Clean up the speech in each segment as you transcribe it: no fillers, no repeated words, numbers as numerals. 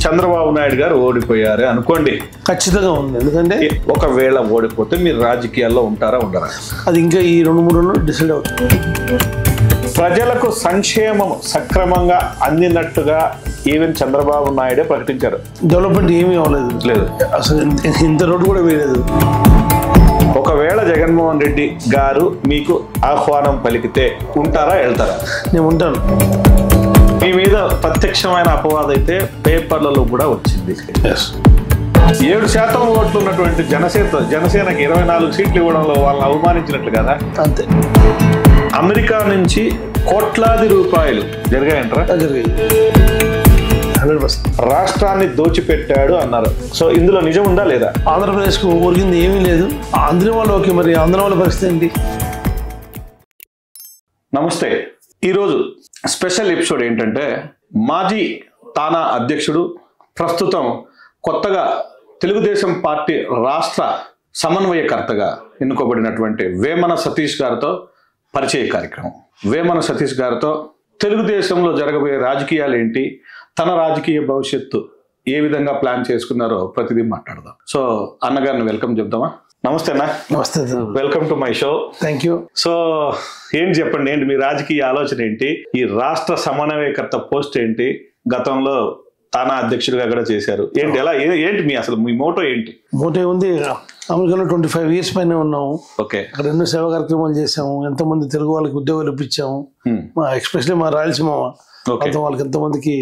చంద్రబాబు నాయుడు గారు ఓడిపోయారు అనుకోండి, ఖచ్చితంగా ఉంది. ఎందుకంటే ఒకవేళ ఓడిపోతే మీరు రాజకీయాల్లో ఉంటారా ఉండరా? అది ఇంకా ఈ 2-3 రోజులు డిసైడ్ అవుతుంది. ప్రజలకు సంక్షేమం సక్రమంగా అందినట్టుగా ఈవెన్ చంద్రబాబు నాయుడే ప్రకటించారు. డెవలప్మెంట్ ఏమీ అవ్వలేదు, లేదు అసలు ఇంత రోడ్డు కూడా వేయలేదు. ఒకవేళ జగన్మోహన్ రెడ్డి గారు మీకు ఆహ్వానం పలికితే ఉంటారా, వెళ్తారా? నేను ఉంటాను. మీ మీద ప్రత్యక్షమైన అపవాదం అయితే పేపర్లలో కూడా వచ్చింది. 7% ఓట్లు ఉన్నటువంటి జనసేనకి 24 సీట్లు ఇవ్వడంలో వాళ్ళని అవమానించినట్లు కదా. అంతే. అమెరికా నుంచి కోట్లాది రూపాయలు జరిగాయంటారా? జరిగాయి. 100%. రాష్ట్రాన్ని దోచిపెట్టాడు అన్నారు. సో ఇందులో నిజం ఉందా లేదా? ఆంధ్రప్రదేశ్కు ఒరిగింది ఏమీ లేదు. ఆంధ్ర వాళ్ళు ఓకే, మరి ఆంధ్ర వాళ్ళ పరిస్థితి ఏంటి? నమస్తే. ఈరోజు స్పెషల్ ఎపిసోడ్ ఏంటంటే, మాజీ తానా అధ్యక్షుడు, ప్రస్తుతం కొత్తగా తెలుగుదేశం పార్టీ రాష్ట్ర సమన్వయకర్తగా ఎన్నుకోబడినటువంటి వేమన సతీష్ గారితో పరిచయ కార్యక్రమం. వేమన సతీష్ గారితో తెలుగుదేశంలో జరగబోయే రాజకీయాలు ఏంటి, తన రాజకీయ భవిష్యత్తు ఏ విధంగా ప్లాన్ చేసుకున్నారో ప్రతిదీ మాట్లాడదాం. సో అన్నగారిని వెల్కమ్ చెప్దామా? నమస్తే అన్న. నమస్తే. Welcome to my show. Thank you. So ఏంటి చెప్పండి, ఏంటి మీ రాజకీయ ఆలోచన ఏంటి? ఈ రాష్ట్ర సమన్వయకర్త పోస్ట్ ఏంటి? గతంలో తానా అధ్యక్షుడిగా కూడా చేశారు. ఏంటి ఎలా ఏంటి మీ అసలు మీ మోటో ఏంటి? మోటో ఉంది. అమెరికాలో 25 years పైన ఉన్నాము. ఓకే. అక్కడ ఎన్నో సేవా కార్యక్రమాలు చేసాము. ఎంతోమంది తెలుగు వాళ్ళకి ఉద్యోగాలు ఇప్పించాము. ఎస్పెషల్లీ మా రాయలసీమ వాళ్ళకి ఎంతోమందికి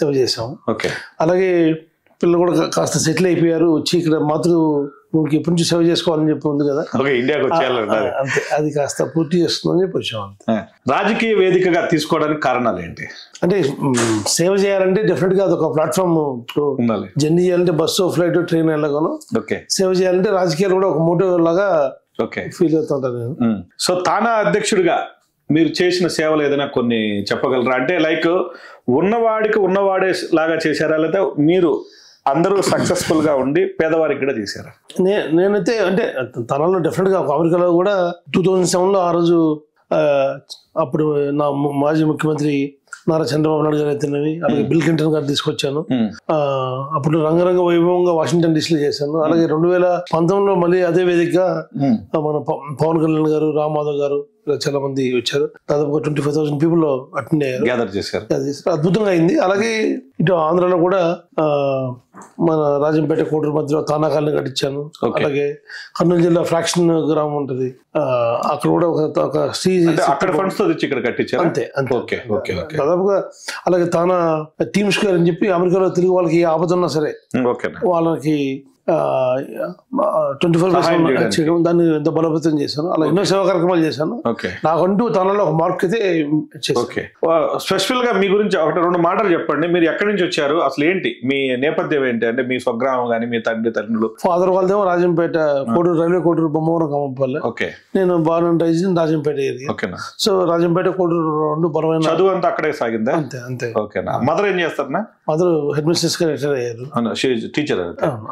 సేవ చేసాము. ఓకే. అలాగే పిల్లలు కూడా కాస్త సెటిల్ అయిపోయారు. వచ్చి ఇక్కడ మాతృభూమికి ఎప్పటి నుంచి సేవ చేసుకోవాలని చెప్పి ఉంది కదా. ఇండియాకి వచ్చేయాలంటే అంతే, అది కాస్త పూర్తి చేస్తుందని చెప్పి వచ్చాము. రాజకీయ వేదికగా తీసుకోవడానికి కారణాలు ఏంటి? అంటే సేవ చేయాలంటే డెఫినెట్ గా అదొక ప్లాట్ఫామ్. జర్నీ చేయాలంటే బస్సు, ఫ్లైట్, ట్రైన్ ఎలాగానో సేవ చేయాలంటే రాజకీయాలు కూడా ఒక మోటివ్ లాగా ఫీల్ అవుతుంటారు నేను. సో తానా అధ్యక్షుడిగా మీరు చేసిన సేవలు ఏదైనా కొన్ని చెప్పగలరా? అంటే లైక్ ఉన్నవాడికి ఉన్నవాడే లాగా చేశారా, లేదా మీరు అందరూ సక్సెస్ఫుల్ గా ఉండి పేదవారికి కూడా చేశారా? నేనైతే అంటే తనలో డెఫినెట్ గా అమెరికాలో కూడా 2007లో ఆ రోజు అప్పుడు నా మాజీ ముఖ్యమంత్రి నారా చంద్రబాబు నాయుడు గారు అయితేనేవి, అలాగే బిల్ క్లింటన్ గారు తీసుకొచ్చాను. అప్పుడు రంగరంగ వైభవంగా వాషింగ్టన్ డీసీలో చేశాను. అలాగే 2019లో మళ్ళీ అదే వేదికగా మన పవన్ కళ్యాణ్ గారు, రామ్ మాధవ్ గారు చాలా మంది వచ్చారు. దాదాపుగా 25,000 people అటెండ్ అయ్యారు, గ్యాదర్ చేశారు. అద్భుతంగా అయింది. అలాగే ఇటు ఆంధ్రాలో కూడా మన రాజంపేట కోటూరు మధ్యలో తానా కాలనీ కట్టించాను. అలాగే కర్నూలు జిల్లా ఫ్రాక్షన్ గ్రామం ఉంటుంది, అక్కడ కూడా ఒక అంతే. దాదాపుగా అలాగే తానా టీమ్ స్క్వేర్ అని చెప్పి అమెరికాలో తెలుగు వాళ్ళకి ఏ ఆపద ఉన్నా సరే వాళ్ళకి 24 దాన్ని ఎంత బలోపేతం చేశాను. అలా ఎన్నో సేవా కార్యక్రమాలు చేశాను. నాకంటూ తనలో ఒక మార్క్ అయితే స్పెషల్ గా మీ గురించి 1-2 మాటలు చెప్పండి. మీరు ఎక్కడి నుంచి వచ్చారు, అసలు ఏంటి మీ నేపథ్యం ఏంటి? అంటే మీ స్వగ్రామం కానీ మీ తండ్రులు. ఫాదర్ వాళ్ళదేమో రాజంపేట కోటూరు, రైల్వే కోటూరు, బొమ్మవరం, ఖమ్మంపల్లి. నేను born and raise Rajampet area. So Rajampet Koturu 2 బలమైన చదువు అంతా అక్కడే సాగిందా? అంతే అంతే. ఓకేనా. మదర్ ఏం చేస్తారా? మదర్ హెడ్ మిస్ట్రెస్ గా రిటైర్ అయ్యారు. టీచర్.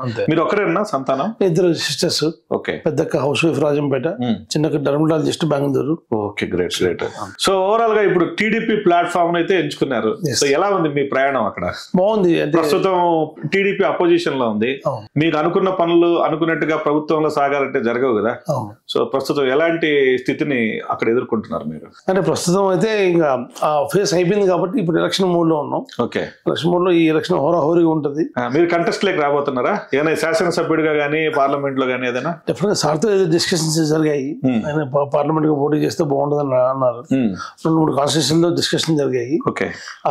అంతే. మీరు ఒకరేనా సంతానం? 2 sisters. ఓకే. పెద్దక్క హౌస్ వైఫ్ రాజంపేట, చిన్నక్క dermatologist Bengaluru. Okay, great great. So overall గా ఇప్పుడు టీడీపీ ప్లాట్ఫామ్ అయితే ఎంచుకున్నారు. సో ఎలా ఉంది మీ ప్రయాణం అక్కడ? బాగుంది. ప్రస్తుతం టీడీపీ అపోజిషన్ లో ఉంది. మీకు అనుకున్న పనులు అనుకున్నట్టుగా ప్రభుత్వంలో సాగాలంటే జరగవు కదా. సో ప్రస్తుతం ఎలాంటి స్థితిని అక్కడ ఎదుర్కొంటున్నారు మీరు? అంటే ప్రస్తుతం అయితే ఇంకా ఫేస్ అయిపోయింది కాబట్టి ఇప్పుడు ఎలక్షన్ మోడ్ లో ఉన్నాం. ఓకే. ఎలక్షన్ మోడ్ లో ఈ ఎలక్షన్ హోరాహోరీగా ఉంటుంది. మీరు కంటెస్ట్ లేక రాబోతున్నారా? ఏదైనా శాసనసభ్యుడిగా గానీ పార్లమెంట్ లో గానీ ఏదైనా? డెఫినెట్ సార్తో డిస్కషన్స్ జరిగాయి. ఆయన పార్లమెంట్ గా పోటీ చేస్తే బాగుంటుందని అన్నారు. 2-3 కాన్స్టిట్యూషన్ లో డిస్కషన్ జరిగాయి.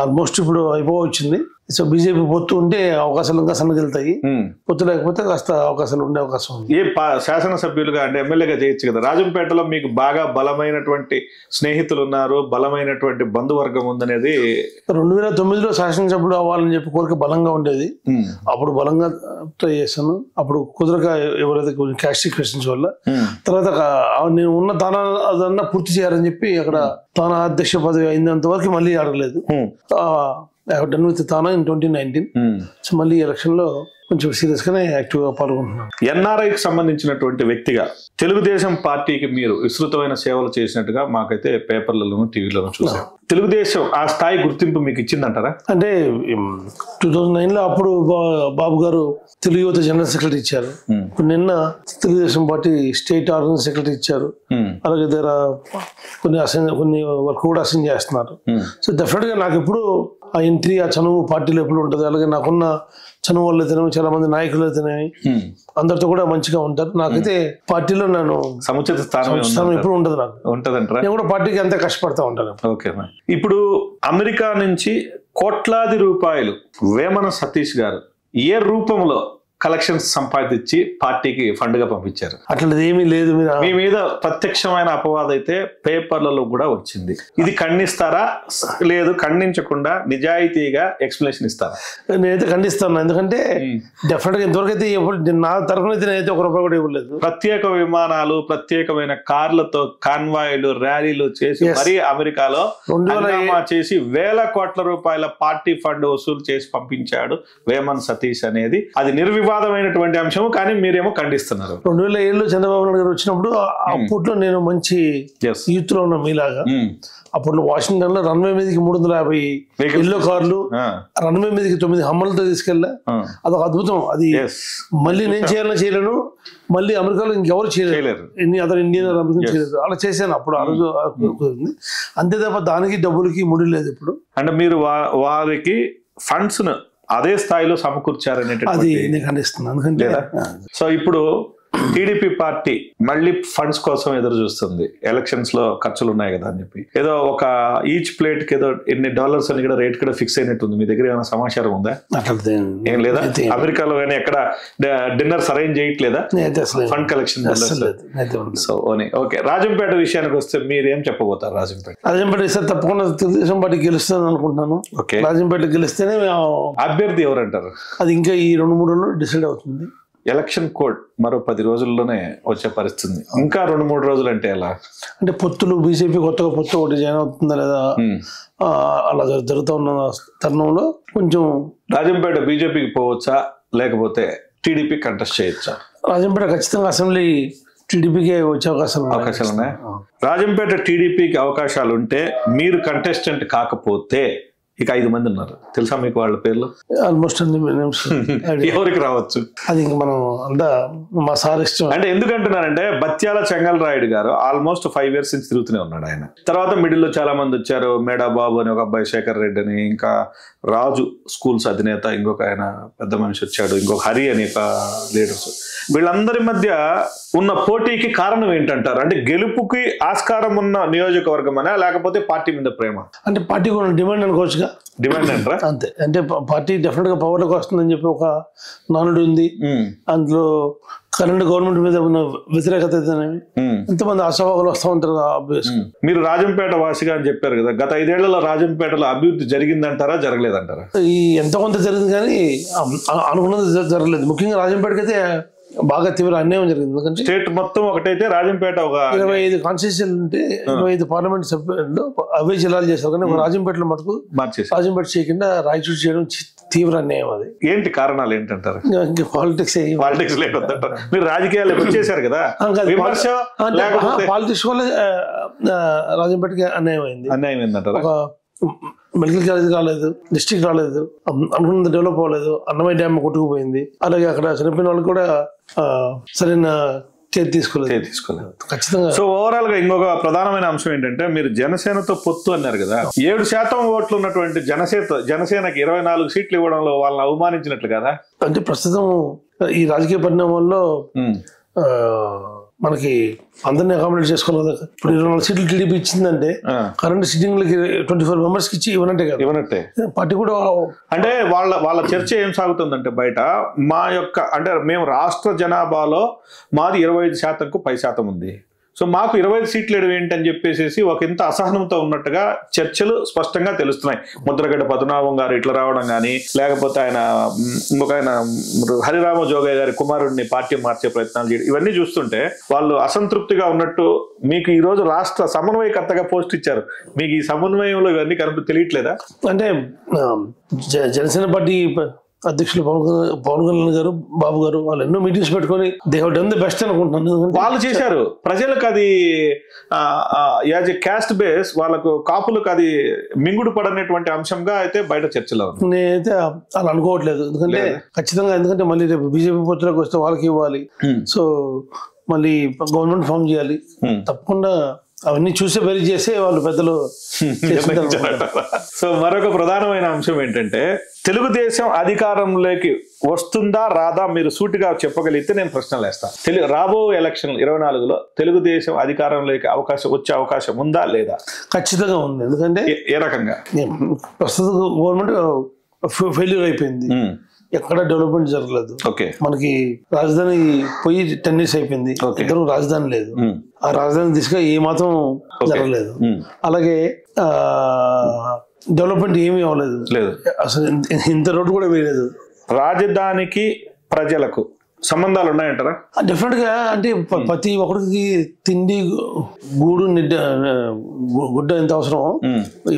ఆల్మోస్ట్ ఇప్పుడు అయిపోవచ్చింది. సో బీజేపీ పొత్తు ఉంటే అవకాశాలు ఇంకా సన్నగిలుతాయి, పొత్తు లేకపోతే కాస్త అవకాశాలు ఉండే అవకాశం ఉంది. శాసనసభ్యులుగా అంటే ఎమ్మెల్యేగా చేయొచ్చు కదా. రాజంపేటలో మీకు బాగా బలమైనటువంటి స్నేహితులు ఉన్నారు, బలమైనటువంటి బంధువర్గం ఉందనేది 2009లో శాసనసభ్యుడు అవ్వాలని చెప్పి కోరిక బలంగా ఉండేది. అప్పుడు బలంగా ట్రై చేశాను. అప్పుడు కుదరక ఎవరైతే కొంచెం క్యాస్ట్ క్వశ్చన్స్ వల్ల తర్వాత నేను ఉన్న తానా అదన్నా పూర్తి చేయాలని చెప్పి అక్కడ తానా అధ్యక్ష పదవి అయినంత వరకు మళ్ళీ అడగలేదు. I have done with Thana in 2019. So మళ్ళీ ఎలక్షన్ లో కొంచెం సీరియస్ గానే యాక్టివ్ గా పాల్గొంటున్నాను. ఎన్ఆర్ఐకి సంబంధించినటువంటి వ్యక్తిగా తెలుగుదేశం పార్టీకి మీరు విస్తృతమైన సేవలు చేసినట్టుగా మాకైతే పేపర్లలోనూ టీవీలోనూ చూసాం. తెలుగుదేశం ఆ స్థాయి గుర్తింపు మీకు ఇచ్చిందంటారా? అంటే 2009లో అప్పుడు బాబు గారు తెలుగు యువత జనరల్ సెక్రటరీ ఇచ్చారు. ఇప్పుడు నిన్న Telugu Desam party state organise secretary ఇచ్చారు. అలాగే దగ్గర కొన్ని వర్క్ కూడా అసైన్ చేస్తున్నారు. సో డెఫినెట్ గా నాకు ఎప్పుడు ఆ ఎంట్రీ ఆ చనువు పార్టీలో ఎప్పుడు ఉంటుంది. అలాగే నాకున్న చనువు వాళ్ళు అయితేనేమి, చాలా మంది నాయకులు అయితేనేమి అందరితో కూడా మంచిగా ఉంటారు. నాకైతే పార్టీలో నేను సముచిత స్థానం ఎప్పుడు ఉంటుంది. నాకు ఉంటదంటారా? నేను కూడా పార్టీకి అంతా కష్టపడతా ఉంటాను. ఓకే. ఇప్పుడు అమెరికా నుంచి కోట్లాది రూపాయలు వేమన సతీష్ గారు ఏ రూపంలో కలెక్షన్స్ సంపాదించి పార్టీకి ఫండ్ గా పంపించారు? అట్లది ఏమీ లేదు. మీ మీద ప్రత్యక్షమైన అపవాదం అయితే పేపర్లలో కూడా వచ్చింది. ఇది ఖండిస్తారా? లేదు ఖండించకుండా నిజాయితీగా ఎక్స్ప్లెనేషన్ ఇస్తారా? నేనైతే ఖండిస్తాను. ఎందుకంటే డెఫినెట్ గా ఇంతవరకు అయితే నా తరఫున అయితే నేనైతే 1 రూపాయి కూడా ఇవ్వలేదు. ప్రత్యేక విమానాలు, ప్రత్యేకమైన కార్లతో కాన్వాయ్లు, ర్యాలీలు చేసి మరీ అమెరికాలో చేసి వేల కోట్ల రూపాయల పార్టీ ఫండ్ వసూలు చేసి పంపించాడు వేమన్ సతీష్ అనేది. అది నిర్వివాదమైనటువంటి అంశం, కానీ మీరేమో ఖండిస్తున్నారు. 2007లో చంద్రబాబు నాయుడు గారు వచ్చినప్పుడు అప్పట్లో నేను మంచి యూత్ లో ఉన్నా మీలాగా. అప్పట్లో వాషింగ్టన్ లో రన్వే మీదకి 350 ఎల్లో కార్లు, రన్వే మీదకి 9 హమ్మలతో తీసుకెళ్ళా. అదొక అద్భుతం. అది మళ్ళీ నేను చేయాలని చేయలేను, మళ్ళీ అమెరికాలో ఇంకెవరు చేయలేరు, అతను ఇండియన్ అమెరికన్ చేయలేదు. అలా చేశాను అప్పుడు. ఆ రోజు అంతే తప్ప దానికి డబ్బులకి ముడి లేదు. ఇప్పుడు అంటే మీరు వారికి ఫండ్స్ ను అదే స్థాయిలో సమకూర్చారనేది నేను ఖండిస్తున్నాను. ఎందుకంటే సో ఇప్పుడు టీడీపీ పార్టీ మళ్ళీ ఫండ్స్ కోసం ఎదురు చూస్తుంది. ఎలక్షన్స్ లో ఖర్చులు ఉన్నాయి కదా అని చెప్పి ఏదో ఒక ఈచ్ ప్లేట్ కి ఏదో ఎన్ని డాలర్స్ అని కూడా రేట్ కూడా ఫిక్స్ అయినట్టుంది. మీ దగ్గర ఏమైనా సమాచారం ఉందా? ఏం లేదా? అమెరికాలో కానీ ఎక్కడ డిన్నర్స్ అరేంజ్ చేయట్లేదా fund collection? So okay. Rajampet విషయానికి వస్తే మీరేం చెప్పబోతారు? రాజంపేట ఇస్తే తప్పకుండా తెలుగుదేశం పార్టీ గెలుస్తుంది అనుకుంటున్నాను. రాజంపేట గెలిస్తేనే అభ్యర్థి ఎవరంటారు? అది ఇంకా ఈ 2-3 రోజుల్లో డిసైడ్ అవుతుంది. ఎలక్షన్ కోడ్ మరో 10 రోజుల్లోనే వచ్చే పరిస్థితి. ఇంకా 2-3 రోజులు అంటే ఎలా? అంటే పొత్తులు, బీజేపీ కొత్తగా పొత్తు ఒకటి జాయిన్ అవుతుందా లేదా అలా జరుగుతూ ఉన్న తరుణంలో కొంచెం రాజంపేట బీజేపీకి పోవచ్చా, లేకపోతే టీడీపీ కంటెస్ట్ చేయొచ్చా? రాజంపేట ఖచ్చితంగా అసెంబ్లీ టీడీపీకి వచ్చే అవకాశాలు ఉన్నాయి. రాజంపేట టీడీపీకి అవకాశాలు ఉంటే మీరు కంటెస్టెంట్ కాకపోతే ఇక 5 మంది ఉన్నారు. తెలుసా మీకు వాళ్ళ పేర్లు? ఆల్మోస్ట్ ఎవరికి రావచ్చు? అది ఇంక మనం అంతా మా సార్ ఇష్టం. అంటే ఎందుకంటున్నారంటే బత్యాల చెంగల్ రాయుడు గారు ఆల్మోస్ట్ 5 years నుంచి తిరుగుతూనే ఉన్నాడు ఆయన. తర్వాత మిడిల్ లో చాలా మంది వచ్చారు. మేడా బాబు అని ఒక అబ్బాయి, శేఖర్ రెడ్డి అని, ఇంకా రాజు స్కూల్స్ అధినేత ఇంకొక ఆయన పెద్ద మనిషి వచ్చాడు, ఇంకొక హరి అని ఒక లీడర్స్. వీళ్ళందరి మధ్య ఉన్న పోటీకి కారణం ఏంటంటారు? అంటే గెలుపుకి ఆస్కారం ఉన్న నియోజకవర్గం అనే, లేకపోతే పార్టీ మీద ప్రేమ? అంటే పార్టీ కూడా డిమాండ్ అనుకోవచ్చుగా. డిమాండ్ అంటారా? అంతే. అంటే పార్టీ డెఫినెట్ గా పవర్లోకి వస్తుందని చెప్పి ఒక నానుడు ఉంది. అందులో కరెంట్ గవర్నమెంట్ మీద ఉన్న వ్యతిరేకత ఎంతమంది ఆశావాహులు వస్తూ ఉంటారు. మీరు రాజంపేట వాసిగా అని చెప్పారు కదా, గత 5 ఏళ్లలో రాజంపేటలో అభివృద్ధి జరిగిందంటారా, జరగలేదంటారా? ఎంతో కొంత జరిగింది, కానీ అనుకున్నది జరగలేదు. ముఖ్యంగా రాజంపేటకి అయితే బాగా తీవ్ర అన్యాయం జరిగింది. ఎందుకంటే స్టేట్ మొత్తం ఒకటైతే రాజంపేట ఒక 25 కాన్స్టిట్యూన్సీలు ఉంటే 25 పార్లమెంట్ సభ్యులు అవే జిల్లాలు చేశారు. కానీ రాజంపేటలో మటుకు రాజంపేట చేయకుండా రాయచూరు చేయడం తీవ్ర అన్యాయం. అది ఏంటి కారణాలు ఏంటంటారు? పాలిటిక్స్ లేకపోతే మీరు రాజకీయాలు వచ్చేసారు కదా, పాలిటిక్స్ వల్ల రాజంపేటకి అన్యాయం అయింది. అన్యాయం ఏంటంటారు? ఒక మెడికల్ కాలేజ్ రాలేదు, డిస్ట్రిక్ట్ రాలేదు, అనుకున్నది డెవలప్ అవ్వలేదు, అన్నమయ్య డ్యామ్ కొట్టుకుపోయింది. అలాగే అక్కడ చనిపోయిన వాళ్ళు కూడా సరైన కేర్ తీసుకోలేదు ఖచ్చితంగా. సో ఓవరాల్ గా ఇంకొక ప్రధానమైన అంశం ఏంటంటే, మీరు జనసేనతో పొత్తు అన్నారు కదా, 7% ఓట్లు ఉన్నటువంటి జనసేనకి 24 సీట్లు ఇవ్వడంలో వాళ్ళని అవమానించినట్లు కదా? అంటే ప్రస్తుతం ఈ రాజకీయ పరిణామాల్లో మనకి అందరినీ అకామిడేట్ చేసుకోవాలి కదా. ఇప్పుడు 24 సీట్లు టీడీపీ ఇచ్చిందంటే కరెంట్ సిట్టింగ్ లకి 24 మెంబర్స్ కి ఇచ్చి ఇవ్వనట్టే కదా. ఇవ్వనట్టే పార్టీ కూడా. అంటే వాళ్ళ చర్చ ఏం సాగుతుందంటే బయట, మా యొక్క అంటే మేము రాష్ట్ర జనాభాలో మాది 25%కు పై శాతం ఉంది, సో మాకు 25 సీట్లు ఏంటని చెప్పేసి ఒక ఇంత అసహనంతో ఉన్నట్టుగా చర్చలు స్పష్టంగా తెలుస్తున్నాయి. ముద్రగడ్డ పద్మనాభం గారు ఇట్లా రావడం కానీ, లేకపోతే ఆయన ఇంకొక ఆయన హరిరామ జోగయ్య గారి కుమారుడిని పార్టీ మార్చే ప్రయత్నాలు చేయడం, ఇవన్నీ చూస్తుంటే వాళ్ళు అసంతృప్తిగా ఉన్నట్టు. మీకు ఈ రోజు రాష్ట్ర సమన్వయకర్తగా పోస్ట్ ఇచ్చారు, మీకు ఈ సమన్వయంలో ఇవన్నీ తెలియట్లేదా? అంటే జనసేన పార్టీ అధ్యక్షులు పవన్ కళ్యాణ్ గారు, బాబు గారు వాళ్ళు ఎన్నో మీటింగ్స్ పెట్టుకొని they have done the best అనుకుంటున్నాను. వాళ్ళు చేశారు. ప్రజలకు అది యాజ్ ఎ క్యాస్ట్ బేస్ వాళ్ళకు కాపులకు అది మింగుడు పడనేటువంటి అంశంగా అయితే బయట చర్చలో ఉంది. నేనైతే అలా అనుకోవట్లేదు. ఎందుకంటే ఖచ్చితంగా, ఎందుకంటే మళ్ళీ రేపు బీజేపీ పొత్తులోకి వస్తే వాళ్ళకి ఇవ్వాలి. సో మళ్ళీ గవర్నమెంట్ ఫామ్ చేయాలి. తప్పకుండా అవన్నీ చూసే బెరీ చేసే వాళ్ళు పెద్దలు. సో మరొక ప్రధానమైన అంశం ఏంటంటే తెలుగుదేశం అధికారంలోకి వస్తుందా రాదా మీరు సూటిగా చెప్పగలిగితే నేను ప్రశ్నలు వేస్తాను. రాబో ఎలక్షన్ 24లో తెలుగుదేశం అధికారంలోకి వచ్చే అవకాశం ఉందా లేదా? ఖచ్చితంగా ఉంది. ఎందుకంటే ఏ రకంగా? ప్రస్తుత గవర్నమెంట్ ఫెయిల్యూర్ అయిపోయింది. ఎక్కడ డెవలప్మెంట్ జరగలేదు. మనకి రాజధాని పోయి 10 years అయిపోయింది. ఇద్దరు రాజధాని లేదు. ఆ రాజధాని దిశగా ఏ మాత్రం జరగలేదు. అలాగే డెవలప్మెంట్ ఏమీ అవ్వలేదు. అసలు ఇంత రోడ్డు కూడా వేయలేదు. రాజధానికి ప్రజలకు సంబంధాలు ఉన్నాయంటారా? డెఫినెట్ గా. అంటే ప్రతి ఒక్కరికి తిండి, గూడు, గుడ్డ ఎంత అవసరమో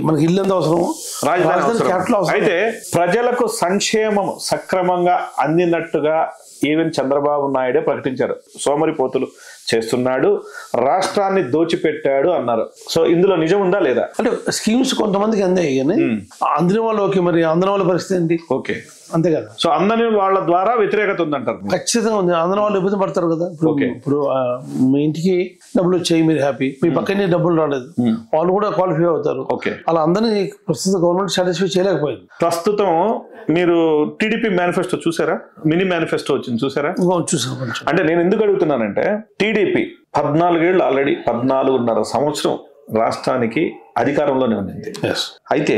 మనకి ఇల్లు ఎంత అవసరమో రాజధాని క్యాపిటల్ అవసరం. అయితే ప్రజలకు సంక్షేమం సక్రమంగా అందినట్టుగా ఈవెన్ చంద్రబాబు నాయుడే ప్రకటించారు. సోమరిపోతులు చేస్తున్నాడు, రాష్ట్రాన్ని దోచిపెట్టాడు అన్నారు. సో ఇందులో నిజం ఉందా లేదా? అంటే స్కీమ్స్ కొంతమందికి అందాయి కానీ అందిన వాళ్ళు ఓకే, మరి అందిన వాళ్ళ పరిస్థితి ఏంటి? ఓకే, అంతే కదా. సో అందని వాళ్ళ ద్వారా వ్యతిరేకత ఉందంటారు. ఖచ్చితంగా ఉంది. అందిన వాళ్ళు ఇబ్బంది పడతారు కదా. ఇప్పుడు మీ ఇంటికి డబ్బులు వచ్చాయి, మీరు హ్యాపీ. మీ పక్కనే డబ్బులు రాలేదు, వాళ్ళు కూడా క్వాలిఫై అవుతారు. అలా అందరినీ ప్రస్తుత గవర్నమెంట్ సాటిస్ఫై చేయలేకపోయింది. ప్రస్తుతం మీరు టీడీపీ మేనిఫెస్టో చూసారా? మినీ మేనిఫెస్టో వచ్చింది చూసారా? చూసాను. అంటే నేను ఎందుకు అడుగుతున్నానంటే టీడీపీ 14 ఏళ్ళు ఆల్రెడీ 14.5 సంవత్సరం రాష్ట్రానికి అధికారంలోనే ఉంది. అయితే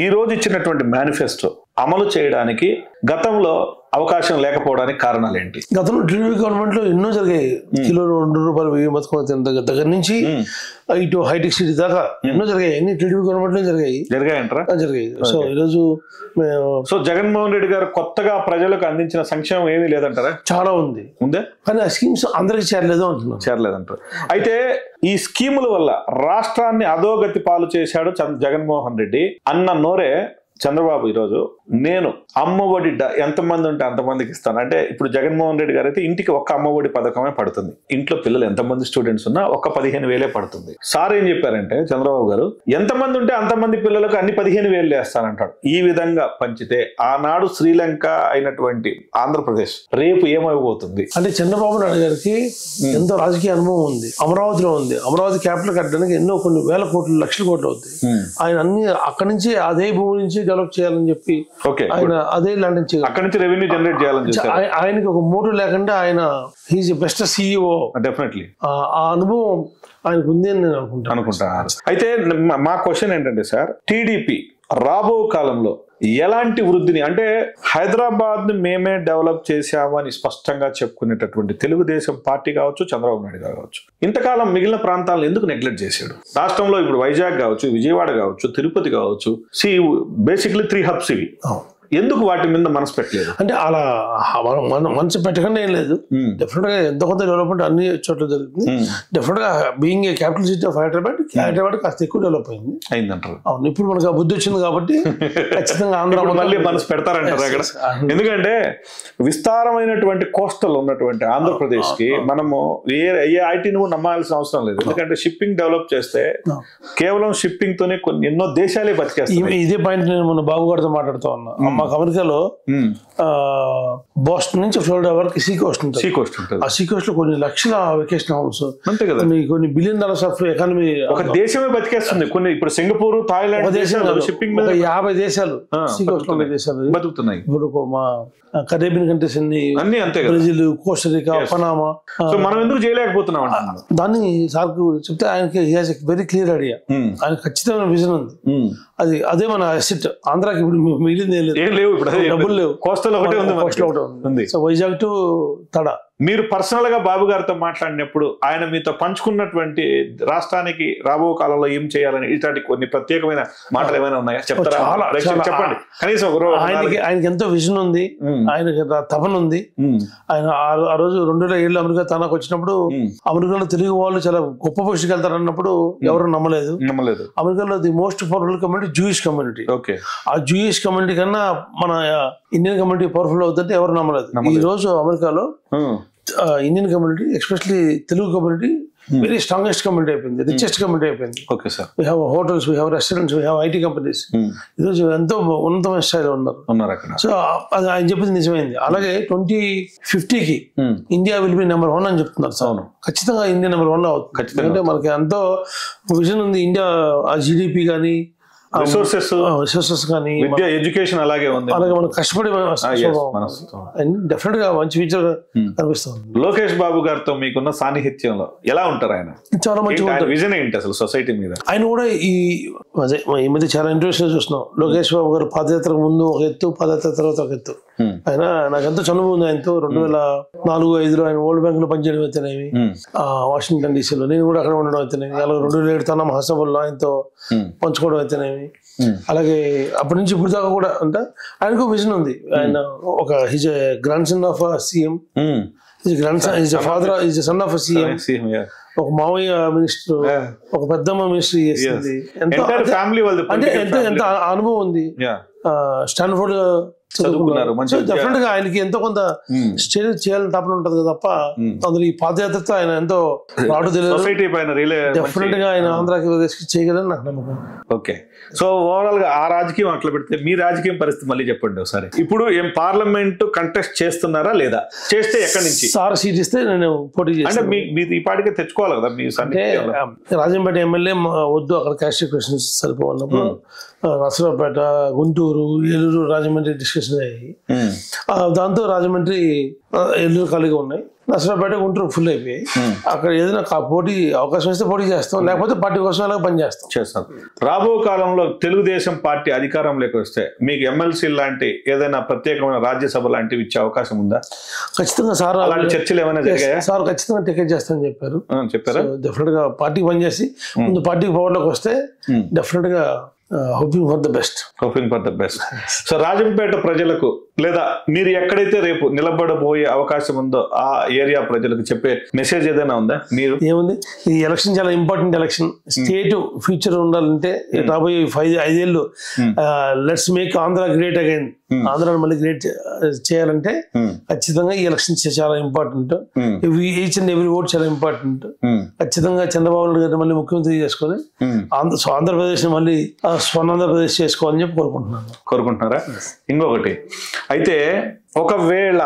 ఈ రోజు ఇచ్చినటువంటి మేనిఫెస్టో అమలు చేయడానికి గతంలో అవకాశం లేకపోవడానికి కారణాలు ఏంటి? గతంలో టీడీపీ గవర్నమెంట్ లో ఎన్నో జరిగాయి. కిలో 2 రూపాయలు వెయ్యి బతుకున్న దగ్గర నుంచి ఇటు హైటెక్ సిటీ దాకా ఎన్నో జరిగాయి. అన్ని టీడీపీ గవర్నమెంట్ లో జరిగాయంటారా? జరిగాయి. సో ఈరోజు జగన్మోహన్ రెడ్డి గారు కొత్తగా ప్రజలకు అందించిన సంక్షేమం ఏమీ లేదంటారా? చాలా ఉంది, కానీ ఆ స్కీమ్స్ అందరికి చేరలేదంటారు. అయితే ఈ స్కీముల వల్ల రాష్ట్రాన్ని అధోగతి పాలు చేశాడు జగన్మోహన్ రెడ్డి అన్న నోరే చంద్రబాబు ఈరోజు నేను అమ్మఒడి ఎంతమంది ఉంటే అంతమందికి ఇస్తాను అంటే, ఇప్పుడు జగన్మోహన్ రెడ్డి గారు అయితే ఇంటికి ఒక్క అమ్మఒడి పథకమే పడుతుంది. ఇంట్లో పిల్లలు ఎంతమంది స్టూడెంట్స్ ఉన్నా ఒక్క 15,000 పడుతుంది. సార్ ఏం చెప్పారంటే చంద్రబాబు గారు, ఎంతమంది ఉంటే అంతమంది పిల్లలకు అన్ని 15,000 వేస్తానంటాడు. ఈ విధంగా పంచితే ఆనాడు శ్రీలంక అయినటువంటి ఆంధ్రప్రదేశ్ రేపు ఏమైపోతుంది? అంటే చంద్రబాబు నాయుడు గారికి ఎంతో రాజకీయ అనుభవం ఉంది. అమరావతిలో ఉంది. అమరావతి క్యాపిటల్ కట్టడానికి ఎన్నో కొన్ని వేల కోట్లు, లక్షల కోట్లు అవుతాయి. ఆయన అన్ని అక్కడి నుంచి అదే భూమి నుంచి డెవలప్ చేయాలని చెప్పి ఆయన అదే ల్యాండ్ నుంచి అక్కడి నుంచి రెవెన్యూ జనరేట్ చేయాలని ఆయనకి ఒక మోటో లేకుండా ఆయన హీజ్ బెస్ట్ CEO. డెఫినెట్లీ ఆ అనుభవం ఆయనకు ఉంది అని నేను అనుకుంటాను. అయితే మా క్వశ్చన్ ఏంటంటే సార్, టీడీపీ రాబో కాలంలో ఎలాంటి వృద్ధిని, అంటే హైదరాబాద్ ని మేమే డెవలప్ చేశామని స్పష్టంగా చెప్పుకునేటటువంటి తెలుగుదేశం పార్టీ కావచ్చు, చంద్రబాబు నాయుడు కావచ్చు, ఇంతకాలం మిగిలిన ప్రాంతాలను ఎందుకు నెగ్లెక్ట్ చేశాడు? రాష్ట్రంలో ఇప్పుడు వైజాగ్ కావచ్చు, విజయవాడ కావచ్చు, తిరుపతి కావచ్చు, బేసిక్లీ 3 hubs ఇవి. ఎందుకు వాటి మీద మనసు పెట్టలేదు? అంటే అలా మనసు పెట్టకుండా ఏం లేదు. డెఫినెట్ గా ఎంతో కొంత డెవలప్మెంట్ అన్ని చోట్ల జరుగుతుంది. డెఫినెట్ గా being a capital city of Hyderabad కాస్త ఎక్కువ డెవలప్ అయిందంటారు. అవును, ఇప్పుడు మనకు ఆ బుద్ధి వచ్చింది కాబట్టి ఖచ్చితంగా ఆంధ్ర మళ్ళీ మనసు పెడతారంటారు అక్కడ. ఎందుకంటే విస్తారమైనటువంటి కోస్టల్ ఉన్నటువంటి ఆంధ్రప్రదేశ్ కి మనము ఏ ఐటీని కూడా నమ్మాల్సిన అవసరం లేదు. ఎందుకంటే షిప్పింగ్ డెవలప్ చేస్తే కేవలం షిప్పింగ్ తోనే ఎన్నో దేశాలే బతికేస్తాయి. ఇదే పాయింట్ నేను మన బాబు గారితో మాట్లాడుతూ ఉన్నా. మాకు అమెరికాలో బోస్టన్ నుంచి ఫ్లోరిడా వరకు సీ కోస్ట్ ఉంటుంది. ఆ సీ కోస్ట్ లో కొన్ని లక్షల వెకేషన్ హౌస్, అంతే కదా, కొన్ని $1 billion ఆఫ్ ఎకానమీ. ఒక దేశమే బతికేస్తుంది. కొన్ని ఇప్పుడు సింగపూర్, థాయిలాండ్ దేశాలు షిప్పింగ్ 50 దేశాలు సీ కోస్ట్ లో దేశాలు బతుకుతున్నాయి. ఇప్పుడు మా కరేబియన్ కంట్రీస్ అన్ని అంతే, బ్రెజిల్, కోస్టరికా, పనామా. మనం ఎందుకు చేయలేకపోతున్నాం? దాన్ని సార్కు చెప్తే ఆయనకి వెరీ క్లియర్ ఐడియా. ఆయన ఖచ్చితమైన విజన్ ఉంది. అదే మన అసెట్. ఆంధ్రాకి ఇప్పుడు మిగిలింది ఏం లేవు, డబ్బులు లేవు. కోస్టల్ ఒకటే ఉంది. సో వైజాగ్ టు తడ మీరు పర్సనల్ గా బాబు గారితో మాట్లాడినప్పుడు ఆయన మీతో పంచుకున్నటువంటి రాష్ట్రానికి రాబో కాలంలో ఏం చేయాలని ఇట్లాంటి కొన్ని ప్రత్యేకమైన మాటలు ఏమైనా ఉన్నాయా చెప్తారా? చెప్పండి కనీసం ఆయనకి ఎంతో విజన్ ఉంది, ఆయనకి తపన ఉంది. ఆయన ఆ రోజు 2007 అమెరికా తనకు వచ్చినప్పుడు అమెరికాలో తెలుగు వాళ్ళు చాలా గొప్ప పొజిషన్కి వెళ్తారు అన్నప్పుడు ఎవరు నమ్మలేదు. అమెరికాలో the most powerful community Jewish community. ఆ జూయిష్ కమ్యూనిటీ కన్నా మన ఇండియన్ కమ్యూనిటీ పవర్ఫుల్ అవుతుంటే ఎవరు నమ్మలేదు. ఈ రోజు అమెరికాలో Indian community especially Telugu community very strongest community అయిపోయింది, రిచెస్ట్ కమ్యూనిటీ అయిపోయింది. We have hotels, we have restaurants, we have IT companies. ఈరోజు ఎంతో ఉన్నతమైన స్థాయిలో ఉన్నారు అక్కడ. సో అది ఆయన చెప్పింది నిజమైంది. అలాగే 2050కి ఇండియా విల్ బి నెంబర్ 1 అని చెప్తున్నారు. అవును, ఖచ్చితంగా ఇండియా నెంబర్ 1 అవుతుంది. అంటే మనకి ఎంతో విజన్ ఉంది. ఇండియా ఆ జీడిపి కానీ రిసోర్సెస్ కానీ విద్య ఎడ్యుకేషన్ అలాగే ఉంది. అలాగే మనం కష్టపడి డెఫినెట్ గా మంచి ఫ్యూచర్ కనిపిస్తుంది. లోకేష్ బాబు గారితో మీకున్న సాన్నిహిత్యంలో ఎలా ఉంటారు ఆయన? చాలా మంచిగా విజన్ ఏంటి అసలు సొసైటీ మీద? ఆయన కూడా ఈ మధ్య చాలా ఇంట్రెస్ట్ చూస్తున్నాం. లోకేష్ బాబు గారు పాదయాత్రకు ముందు ఒక ఎత్తు, పాదయాత్ర తర్వాత ఒక ఎత్తు. ఆయన నాకు ఎంతో చనువు ఉంది ఆయనతో. 2004-05 ఆయన వరల్డ్ బ్యాంక్ లో పనిచేయడం అయితేనేమి, వాషింగ్టన్ డీసీలో నేను కూడా అక్కడ ఉండడం అయితేనేమి, అలాగే 2007 తన మహాసభల్లో ఆయనతో పంచుకోవడం అయితేనేమి, అలాగే అప్పటి నుంచి ఇప్పుడు దాకా కూడా అంటే ఆయనకు విజన్ ఉంది. ఆయన ఒక his grand son of CM, father is son of CM, ఒక మావయ్య మినిస్టర్, ఒక పెద్దమ్మ మినిస్టర్ చేసింది. అంటే ఎంత అనుభవం ఉంది. స్టాన్ఫోర్డ్ చదువుకున్నారు. డెఫినెట్ గా ఆయనకి ఎంతో కొంత స్టేజ్ చేయాలని తప్పని ఉంటది తప్ప అందులో ఈ పాదయాత్రతో ఆయన ఎంతో రాడు డెఫినెట్ గా ఆయన ఆంధ్రప్రదేశ్ కి చేయగలని నాకు నమ్మకం. ఓకే, సో ఓవరాల్ గా ఆ రాజకీయం అట్లా పెడితే మీ రాజకీయం పరిస్థితి మళ్ళీ చెప్పండి ఒకసారి. ఇప్పుడు ఏం పార్లమెంట్ కంటెస్ట్ చేస్తున్నారా లేదా? చేస్తే ఎక్కడి నుంచి సార్ సీట్ ఇస్తే నేను పోటీ చేస్తాను. అంటే మీ ఈ పాటికే తెచ్చుకోవాలి కదా మీ. అంటే రాజంపేట ఎమ్మెల్యే వద్దు, అక్కడ క్యాస్ట్ క్వశ్చన్స్ సరిపోన్నప్పుడు నర్సరావుపేట, గుంటూరు, ఏలూరు, రాజమండ్రి డిస్కషన్ అయ్యాయి. దాంతో రాజమండ్రి, ఏలూరు ఖాళీగా ఉన్నాయి, నర్సరావుపేట, గుంటూరు ఫుల్ అయిపోయాయి. అక్కడ ఏదైనా పోటీ అవకాశం ఇస్తే పోటీ చేస్తాం, లేకపోతే పార్టీ కోసం అలాగే పనిచేస్తాం. రాబో కాలంలో తెలుగుదేశం పార్టీ అధికారంలోకి వస్తే మీకు ఎమ్మెల్సీ లాంటి ఏదైనా ప్రత్యేకమైన రాజ్యసభ లాంటివి ఇచ్చే అవకాశం ఉందా? ఖచ్చితంగా సార్ అలాంటి చర్చలు ఏమైనా జరిగాయా? సార్ ఖచ్చితంగా టికెట్ చేస్తానని చెప్పారా? డెఫినెట్ గా పార్టీకి పనిచేసి ముందు పార్టీకి పవర్లోకి వస్తే డెఫినెట్ గా hoping for the best. So Rajampet ప్రజలకు లేదా మీరు ఎక్కడైతే రేపు నిలబడబోయే అవకాశం ఉందో ఆ ఏరియా ప్రజలకు చెప్పే మెసేజ్ ఏదైనా ఉందా? మీరు ఏముంది, ఈ ఎలక్షన్ చాలా ఇంపార్టెంట్ ఎలక్షన్. స్టేట్ ఫ్యూచర్ ఉండాలంటే రాబోయే 5 ఏళ్ళు let's make Andhra great again, ఆంధ్రాని మళ్ళీ గ్రేట్ చేయాలంటే ఖచ్చితంగా ఈ ఎలక్షన్ చాలా important. Each and every vote చాలా ఇంపార్టెంట్. ఖచ్చితంగా చంద్రబాబు నాయుడు గారిని మళ్ళీ ముఖ్యమంత్రి చేసుకొని ఆంధ్రప్రదేశ్ ని మళ్ళీ స్వర్ణాంధ్రప్రదేశ్ చేసుకోవాలని చెప్పి కోరుకుంటున్నారా? ఇంకొకటి అయితే, ఒకవేళ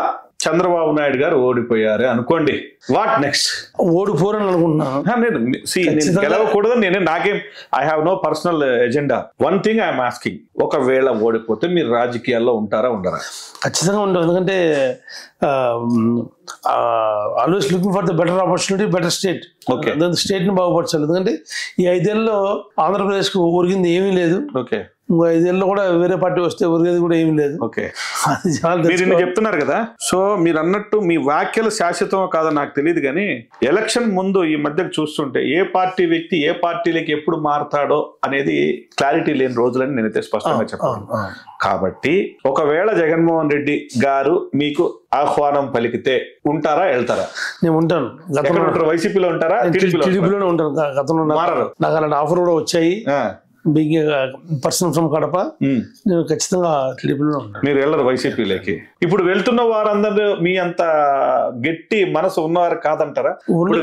చంద్రబాబు నాయుడు గారు ఓడిపోయారు అనుకోండి, వాట్ నెక్స్ట్? ఓడిపోరని అనుకుంటున్నాను. గెలవకూడదని నాకేం, I have no personal agenda. One thing ఐఎమ్ ఆస్కింగ్, ఒకవేళ ఓడిపోతే మీరు రాజకీయాల్లో ఉంటారా ఉండరా? ఖచ్చితంగా ఉంటాం. ఎందుకంటే always looking for the better opportunity, better state. State ని బాగుపరచాలి. ఎందుకంటే ఈ 5 ఏళ్ళలో ఆంధ్రప్రదేశ్ కు ఒరిగింది ఏమీ లేదు. ఓకే, ఇంకో 5 ఏళ్ళు కూడా వేరే పార్టీ వస్తే ఒరిగేది కూడా ఏమీ లేదు. ఓకే, మీరు చెప్తున్నారు కదా. సో మీరు అన్నట్టు మీ వ్యాఖ్యలు శాశ్వతం కాదో నాకు తెలియదు, కానీ ఎలక్షన్ ముందు ఈ మధ్య చూస్తుంటే ఏ పార్టీ వ్యక్తి ఏ పార్టీలకి ఎప్పుడు మారతాడో అనేది క్లారిటీ లేని రోజులని నేనైతే స్పష్టంగా చెప్పాను. కాబట్టి ఒకవేళ జగన్మోహన్ రెడ్డి గారు మీకు ఆహ్వానం పలికితే ఉంటారా, వెళ్తారా? నేను ఉంటాను. వైసీపీలో ఉంటారా, టీడీపీలోనే ఉంటాను. గతంలో నాకు అలాంటి ఆఫర్ కూడా వచ్చాయి. బీయింగ్ పర్సన్ ఫ్రమ్ కడప, నేను ఖచ్చితంగా టీడీపీలో ఉంటాను. మీరు వెళ్ళరు వైసీపీలోకి? ఇప్పుడు వెళ్తున్న వారందరూ మీ అంత గట్టి మనసు ఉన్నవారు కాదంటారా?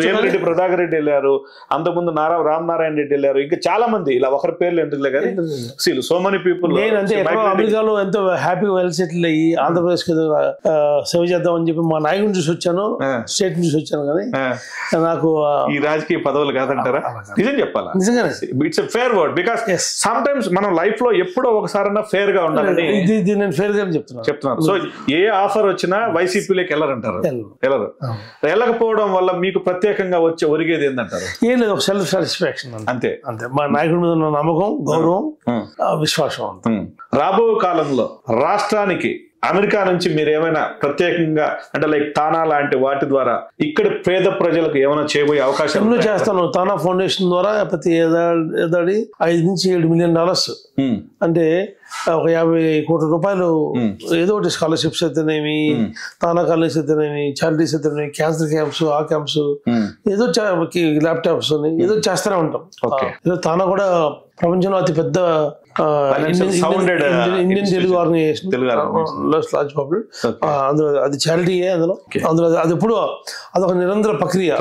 వేమిరెడ్డి ప్రభాకర్ రెడ్డి వెళ్ళారు, అంతకుముందు రామనారాయణ రెడ్డి వెళ్ళారు, ఇంకా చాలా మంది, ఇలా ఒకరి పేర్లు ఎందుకులే కానీ సో మెనీ పీపుల్. నేనంటే అమెరికాలో ఎంతో హ్యాపీగా వెల్ సెటిల్ అయ్యి ఆంధ్రప్రదేశ్ సేవ చేద్దాం అని చెప్పి మా నాయకుడిని చూసి వచ్చాను, స్టేట్ చూసి వచ్చాను. కానీ నాకు ఈ రాజకీయ పదవులు కాదంటారా? నిజం చెప్పాలా? నిజంగానే it's fair word. Because some times మనం లైఫ్ లో ఎప్పుడో ఒకసారి ఫేర్ గా ఉండాలని నేను ఫేర్ గా చెప్తున్నాను. సో ఏ ఆఫర్ వచ్చినా వైసీపీలోకి వెళ్ళరంటారు? వెళ్ళరు. వెళ్ళకపోవడం వల్ల మీకు ప్రత్యేకంగా వచ్చే ఒరిగేది ఏంటంటారు? ఏం లేదు, ఒక సెల్ఫ్ సాటిస్ఫాక్షన్ అంతే. మా నాయకుడి మీద ఉన్న నమ్మకం, గౌరవం, విశ్వాసం. రాబో కాలంలో రాష్ట్రానికి అమెరికా నుంచి మీరు ఏమైనా ప్రత్యేకంగా అంటే లైక్ తానా లాంటి వాటి ద్వారా ఇక్కడ పేద ప్రజలకు ఏమైనా చేయబోయే అవకాశం ఎన్నో చేస్తాను. తానా ఫౌండేషన్ ద్వారా ప్రతి ఏడాది 5 నుంచి 7 మిలియన్ డాలర్స్ అంటే ఒక 50 కోట్ల రూపాయలు ఏదో ఒకటి స్కాలర్షిప్స్ అయితేనేమి, తానా కాలేజ్ అయితేనేమి, చారిటీస్ అయితేనేమి, క్యాన్సర్ క్యాంప్స్, ఆ క్యాంప్స్, ఏదో ల్యాప్టాప్స్ ఏదో చేస్తూనే ఉంటాం. తానా కూడా ప్రపంచంలో అతి పెద్ద Indian Telugu organisation, large public. అందులో అది చారిటీయే. అందులో అది ఎప్పుడు అదొక నిరంతర ప్రక్రియ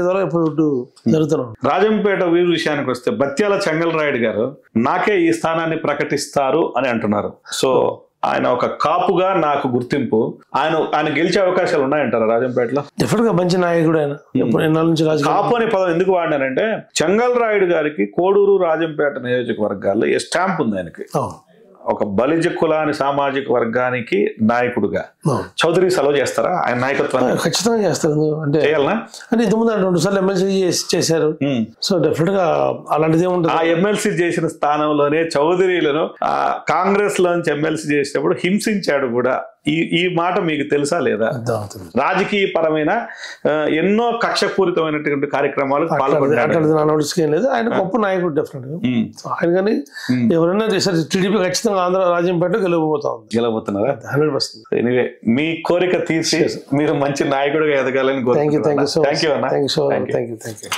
ద్వారా ఎప్పుడు జరుగుతున్నాం. రాజంపేట వీరు విషయానికి వస్తే బత్యాల చెంగల్రాయుడు గారు నాకే ఈ స్థానాన్ని ప్రకటిస్తారు అని అంటున్నారు. సో ఆయన ఒక కాపుగా నాకు గుర్తింపు. ఆయన గెలిచే అవకాశాలు ఉన్నాయంటారా రాజంపేటలో? డెఫినెట్ గా మంచి నాయకుడు ఆయన. ఎన్నాళ్ళ నుంచి కాపు అనే పదం ఎందుకు వాడినారంటే చెంగల్రాయుడు గారికి కోడూరు రాజంపేట నియోజకవర్గాల్లో స్టాంప్ ఉంది ఆయనకి. ఒక బలిజ కులాని సామాజిక వర్గానికి నాయకుడుగా చౌదరి సెలవు చేస్తారా ఆయన నాయకత్వాన్ని? ఖచ్చితంగా చేస్తారు. అంటే చేయాలనా అంటే ఇంతకుముందు 2 సార్లు ఎమ్మెల్సీ చేశారు. సో డెఫినెట్ గా అలాంటిదే ఉంటుంది. ఆ ఎమ్మెల్సీ చేసిన స్థానంలోనే చౌదరిలను కాంగ్రెస్ లోంచి ఎమ్మెల్సీ చేసినప్పుడు హింసించాడు కూడా. ఈ మాట మీకు తెలుసా లేదా? రాజకీయ పరమైన ఎన్నో కక్షపూరితమైనటువంటి కార్యక్రమాలు పాల్గొనలేదు. ఆయన గొప్ప నాయకుడు డెఫినెట్ గా. ఆయన కానీ ఎవరైనా టీడీపీ ఖచ్చితంగా ఆంధ్ర రాజంపేట గెలవబోతున్నారా? 100%. ఎనీవే మీ కోరిక తీర్చి మీరు మంచి నాయకుడిగా ఎదగాలని కోరుకుంటున్నాను. Thank you.